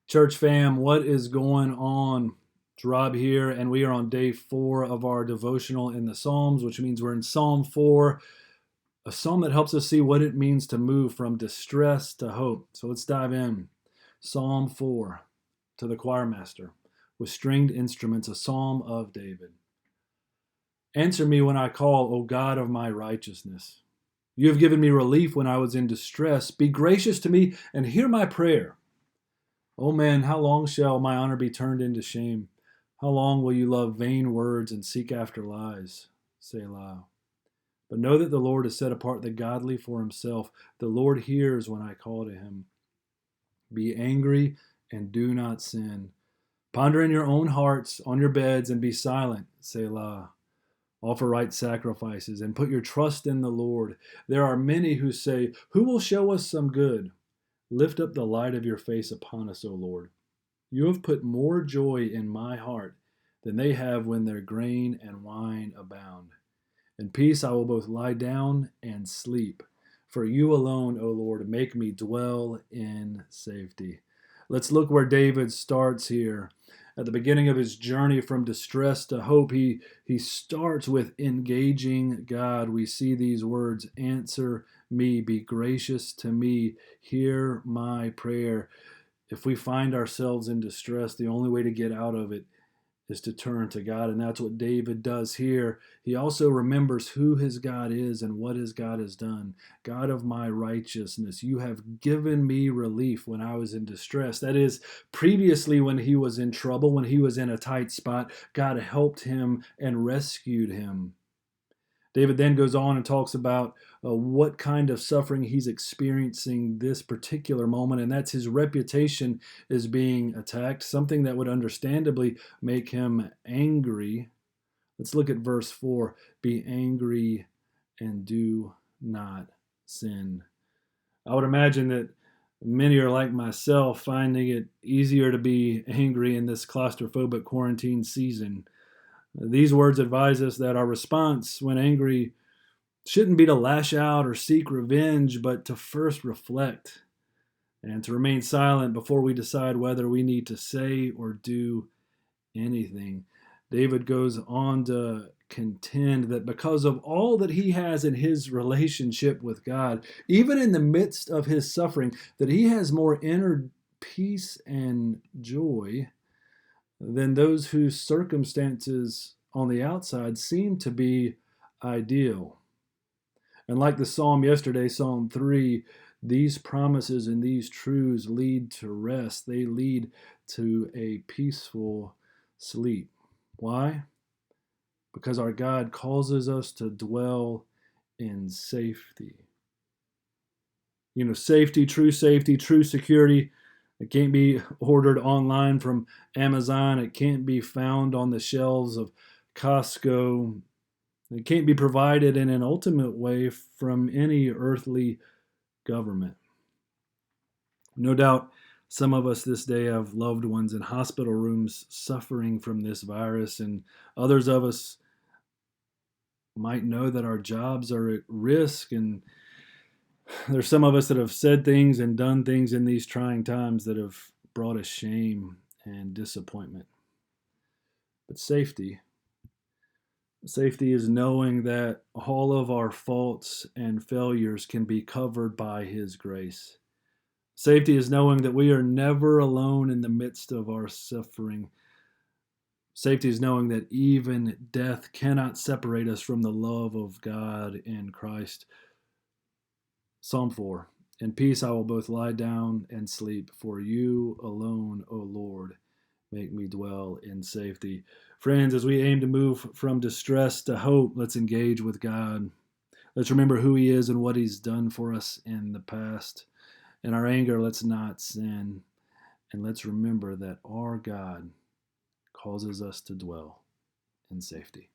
Church fam, what is going on? It's Rob here, and we are on day 4 of our devotional in the Psalms, which means we're in Psalm 4, a psalm that helps us see what it means to move from distress to hope. So let's dive in. Psalm 4, to the choir master, with stringed instruments, a psalm of David. Answer me when I call, O God of my righteousness. You have given me relief when I was in distress. Be gracious to me and hear my prayer. O man, how long shall my honor be turned into shame? How long will you love vain words and seek after lies? Selah. But know that the Lord has set apart the godly for himself. The Lord hears when I call to him. Be angry and do not sin. Ponder in your own hearts on your beds and be silent. Selah. Offer right sacrifices and put your trust in the Lord. There are many who say, who will show us some good? Lift up the light of your face upon us, O Lord. You have put more joy in my heart than they have when their grain and wine abound. In peace I will both lie down and sleep. For you alone, O Lord, make me dwell in safety. Let's look where David starts here. At the beginning of his journey from distress to hope, he starts with engaging God. We see these words, answer me, be gracious to me, hear my prayer. If we find ourselves in distress, the only way to get out of it is to turn to God. And that's what David does here. He also remembers who his God is and what his God has done. God of my righteousness, you have given me relief when I was in distress. That is, previously when he was in trouble, when he was in a tight spot, God helped him and rescued him. David then goes on and talks about what kind of suffering he's experiencing this particular moment, and that's his reputation is being attacked, something that would understandably make him angry. Let's look at verse 4. Be angry and do not sin. I would imagine that many are like myself, finding it easier to be angry in this claustrophobic quarantine season. These words advise us that our response when angry shouldn't be to lash out or seek revenge, but to first reflect and to remain silent before we decide whether we need to say or do anything. David goes on to contend that because of all that he has in his relationship with God, even in the midst of his suffering, that he has more inner peace and joy than those whose circumstances on the outside seem to be ideal. And like the psalm yesterday, Psalm 3, these promises and these truths lead to rest. They lead to a peaceful sleep. Why? Because our God causes us to dwell in safety. You know, safety, true security. It can't be ordered online from Amazon. It can't be found on the shelves of Costco. It can't be provided in an ultimate way from any earthly government. No doubt some of us this day have loved ones in hospital rooms suffering from this virus, and others of us might know that our jobs are at risk, and there's some of us that have said things and done things in these trying times that have brought us shame and disappointment. But safety is knowing that all of our faults and failures can be covered by His grace. Safety is knowing that we are never alone in the midst of our suffering. Safety is knowing that even death cannot separate us from the love of God in Christ. Psalm 4. In peace I will both lie down and sleep, for you alone, O Lord, make me dwell in safety. Friends, as we aim to move from distress to hope, let's engage with God. Let's remember who He is and what He's done for us in the past. In our anger, let's not sin. And let's remember that our God causes us to dwell in safety.